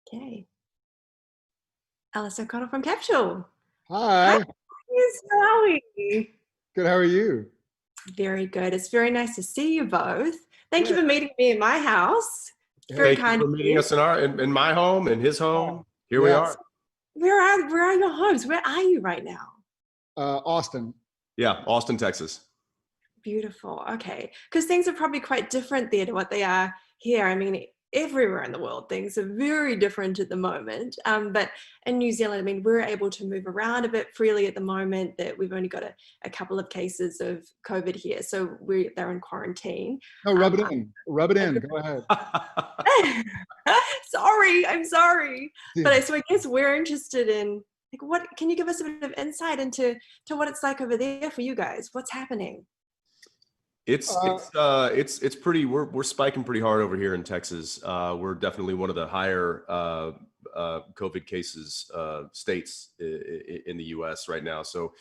Okay. Alice O'Connell from Capsule. Hi, Hi. yes, how are we? Good. How are you? Very good. It's very nice to see you both. Thank you Yeah. for meeting me in my house. Very Hey. Thank you kind for of meeting you. us in my home, in his home. Here we Yeah. are. Where are your homes? Where are you right now? Austin. Yeah, Austin, Texas. Beautiful. Okay. Because things are probably quite different there to what they are here. I mean, everywhere in the world, things are very different at the moment. But in New Zealand, I mean, we're able to move around a bit freely at the moment, that we've only got a couple of cases of COVID here. So they're in quarantine. No, rub it in. Rub it in. Go ahead. I'm sorry. But so I guess we're interested in, like, what can you give us a bit of insight into what it's like over there for you guys? What's happening? It's pretty. We're spiking pretty hard over here in Texas. We're definitely one of the higher COVID cases states in the U.S. right now. So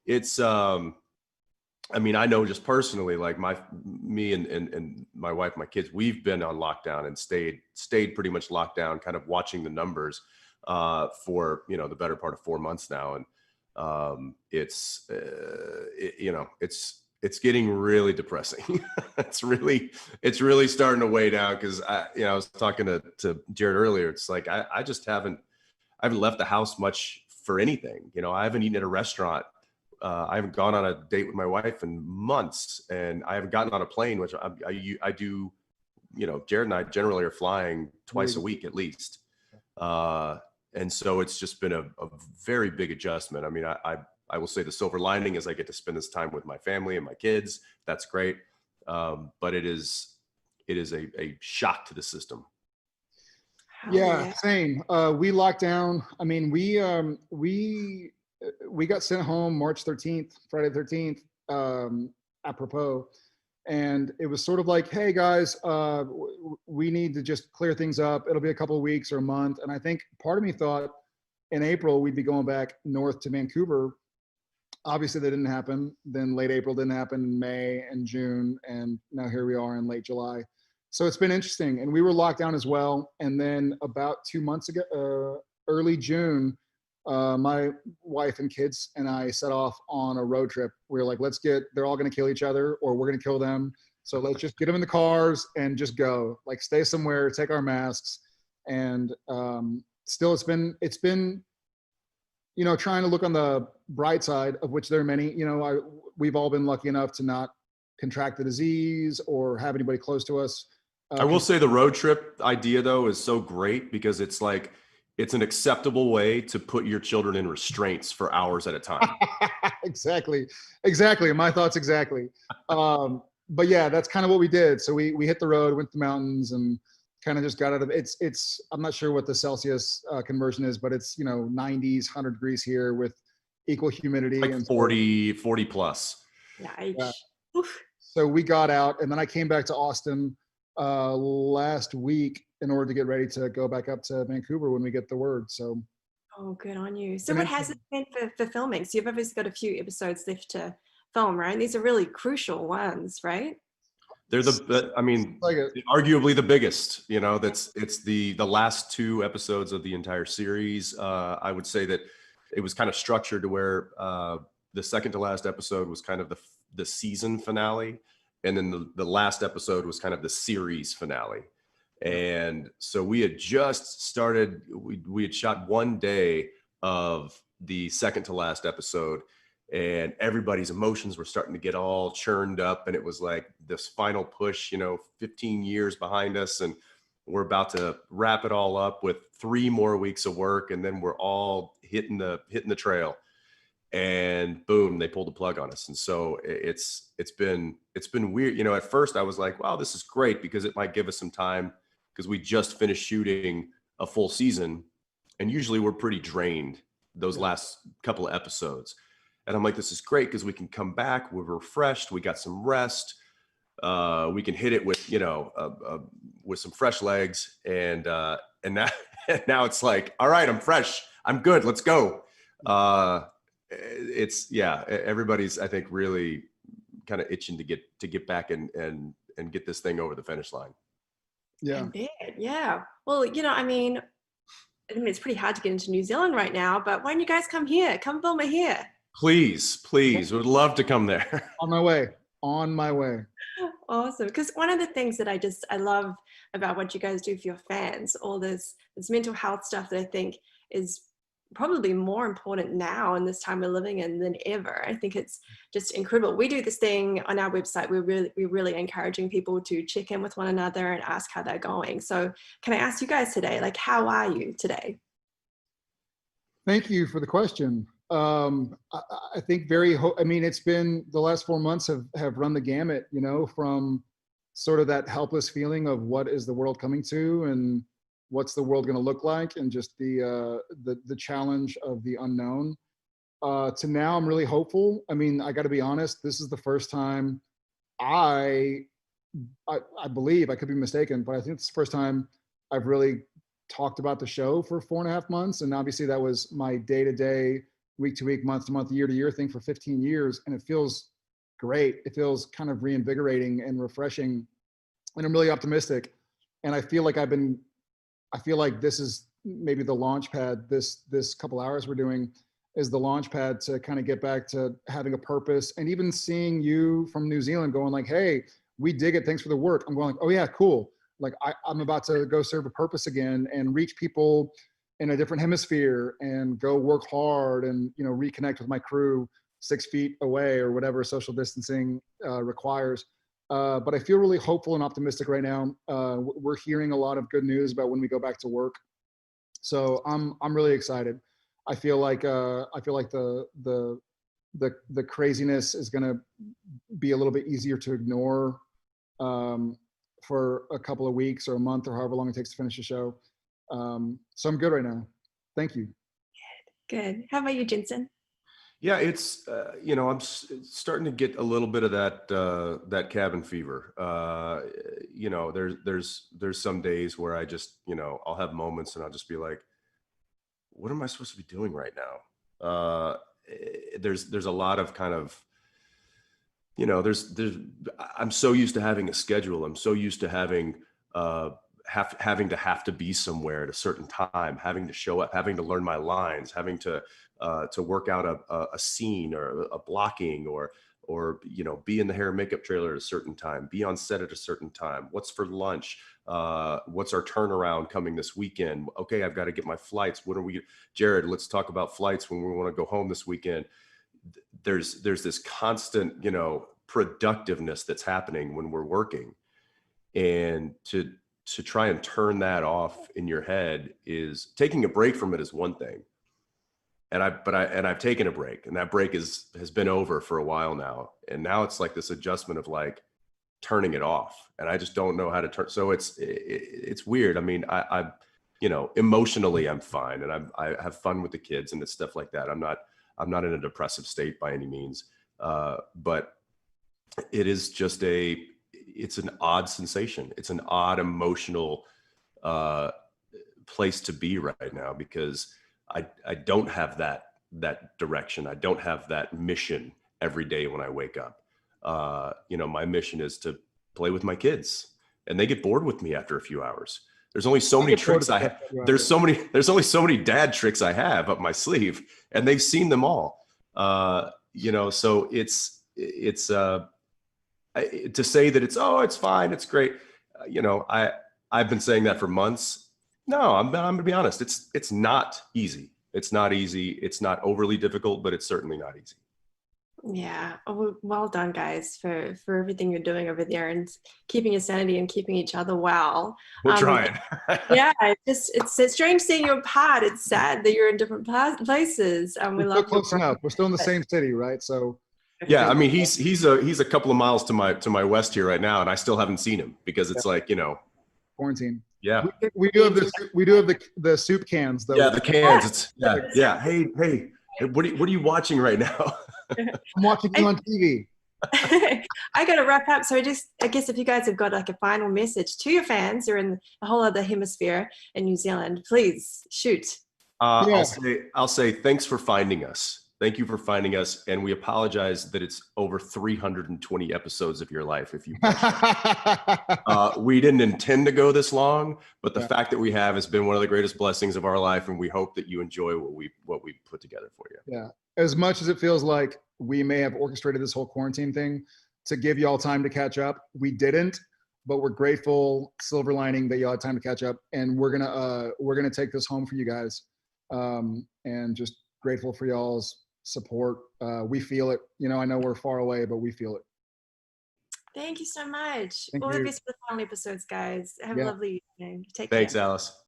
it's. I mean, I know just personally, like me and my wife, my kids, we've been on lockdown and stayed pretty much locked down, kind of watching the numbers for the better part of 4 months now, and it's getting really depressing. it's really starting to weigh down, because I was talking to Jared earlier. It's like I haven't left the house much for anything. I haven't eaten at a restaurant. I haven't gone on a date with my wife in months, and I haven't gotten on a plane, which I do. Jared and I generally are flying twice a week at least. And so it's just been a very big adjustment. I mean, I will say the silver lining is I get to spend this time with my family and my kids. That's great. But it is a shock to the system. Yeah, same. We locked down. I mean, we got sent home March 13th, Friday the 13th, apropos. And it was sort of like, hey guys, we need to just clear things up. It'll be a couple of weeks or a month. And I think part of me thought in April we'd be going back north to Vancouver. Obviously that didn't happen. Then late April didn't happen, in May and June. And now here we are in late July. So it's been interesting. And we were locked down as well. And then about 2 months ago, early June, my wife and kids and I set off on a road trip. We were like, they're all going to kill each other, or we're going to kill them. So let's just get them in the cars and just go, like, stay somewhere, take our masks. And still it's been, trying to look on the bright side, of which there are many. We've all been lucky enough to not contract the disease or have anybody close to us. I will say the road trip idea, though, is so great, because it's like, it's an acceptable way to put your children in restraints for hours at a time. Exactly. My thoughts exactly. But yeah, that's kind of what we did. So we hit the road, went to the mountains, and kind of just got out of it's I'm not sure what the Celsius conversion is, but it's 90s, 100 degrees here with equal humidity, like and 40 plus. Yeah. So we got out, and then I came back to Austin last week in order to get ready to go back up to Vancouver when we get the word. So oh, good on you. So what has it been for filming? So you've obviously got a few episodes left to film, right? And these are really crucial ones, right? They're arguably the biggest. It's the last 2 episodes of the entire series. I would say that it was kind of structured to where the second to last episode was kind of the season finale, and then the last episode was kind of the series finale. And so we had just started. We had shot 1 day of the second to last episode, and everybody's emotions were starting to get all churned up, and it was like this final push, 15 years behind us, and we're about to wrap it all up with 3 more weeks of work, and then we're all hitting the trail, and boom, they pulled the plug on us. And so it's been weird. At first I was like, wow, this is great, because it might give us some time, because we just finished shooting a full season, and usually we're pretty drained those last couple of episodes. And I'm like, this is great, because we can come back, we're refreshed, we got some rest, we can hit it with with some fresh legs, and now it's like, all right, I'm fresh, I'm good, let's go. Everybody's, I think, really kind of itching to get back and get this thing over the finish line. Yeah. Yeah. Well, I mean, I mean, it's pretty hard to get into New Zealand right now, but why don't you guys come here? Come film it here. Please, please, would love to come there. On my way. On my way. Awesome. Because one of the things that I love about what you guys do for your fans, all this mental health stuff that I think is probably more important now in this time we're living in than ever. I think it's just incredible. We do this thing on our website. We're really encouraging people to check in with one another and ask how they're going. So can I ask you guys today, like, how are you today? Thank you for the question. I think I mean, it's been the last 4 months have run the gamut, you know, from sort of that helpless feeling of what is the world coming to and what's the world going to look like, and just the challenge of the unknown, to now I'm really hopeful. I mean, I got to be honest, this is the first time I believe, I could be mistaken, but I think it's the first time I've really talked about the show for 4.5 months. And obviously that was my day-to-day, week-to-week, month-to-month, year-to-year thing for 15 years. And it feels great. It feels kind of reinvigorating and refreshing. And I'm really optimistic. And I feel like this is maybe the launch pad. This couple hours we're doing is the launch pad to kind of get back to having a purpose. And even seeing you from New Zealand going like, hey, we dig it, thanks for the work. I'm going like, oh yeah, cool. Like I'm about to go serve a purpose again and reach people in a different hemisphere and go work hard and, you know, reconnect with my crew 6 feet away or whatever social distancing requires. But I feel really hopeful and optimistic right now. We're hearing a lot of good news about when we go back to work. So I'm really excited. I feel like the craziness is going to be a little bit easier to ignore for a couple of weeks or a month or however long it takes to finish the show. So I'm good right now. Thank you. Good. How about you, Jensen? Yeah, it's you know, I'm starting to get a little bit of that cabin fever. You know, there's some days where I just, you know, I'll have moments and I'll just be like, what am I supposed to be doing right now? There's a lot of kind of, you know, I'm so used to having a schedule. I'm so used to having having to be somewhere at a certain time, having to show up, having to learn my lines, having to work out a scene or a blocking, or you know, be in the hair and makeup trailer at a certain time, be on set at a certain time. What's for lunch? What's our turnaround coming this weekend? Okay, I've got to get my flights. What are we, Jared? Let's talk about flights when we want to go home this weekend. There's this constant, you know, productiveness that's happening when we're working, and to try and turn that off in your head is taking a break from it is one thing. And I've taken a break, and that break has been over for a while now. And now it's like this adjustment of like turning it off, and I just don't know how to turn. So it's weird. I mean, I you know, emotionally I'm fine, and I have fun with the kids and stuff like that. I'm not in a depressive state by any means. But it is just it's an odd sensation. It's an odd emotional place to be right now, because I don't have that direction. I don't have that mission every day when I wake up. You know, my mission is to play with my kids, and they get bored with me after a few hours. There's only so many tricks I have. There's only so many dad tricks I have up my sleeve, and they've seen them all. You know, so it's to say that it's fine, it's great. You know, I've been saying that for months. No, I'm gonna be honest. It's not easy. It's not easy. It's not overly difficult, but it's certainly not easy. Yeah. Oh, well done, guys, for everything you're doing over there and keeping your sanity and keeping each other well. We're trying. Yeah, it's strange seeing you apart. It's sad that you're in different places. We We're love still close enough. We're still in the same city, right? So. Yeah, I mean, he's a couple of miles to my west here right now, and I still haven't seen him because it's like, you know, quarantine. Yeah, we do have the soup cans though. Yeah, the cans. It's yeah. Hey, what are you watching right now? I'm watching you on TV. I got to wrap up. So I guess if you guys have got like a final message to your fans who are in a whole other hemisphere in New Zealand, please shoot. I'll say thanks for finding us. Thank you for finding us, and we apologize that it's over 320 episodes of your life. If you, we didn't intend to go this long, but the fact that we have has been one of the greatest blessings of our life, and we hope that you enjoy what we put together for you. Yeah, as much as it feels like we may have orchestrated this whole quarantine thing to give y'all time to catch up, we didn't. But we're grateful, silver lining, that y'all had time to catch up, and we're gonna take this home for you guys, and just grateful for y'all's support. We feel it. You know, I know we're far away, but we feel it. Thank you so much. Thank All the you. best for the final episodes, guys. Have a lovely evening. Take care. Thanks, Alice.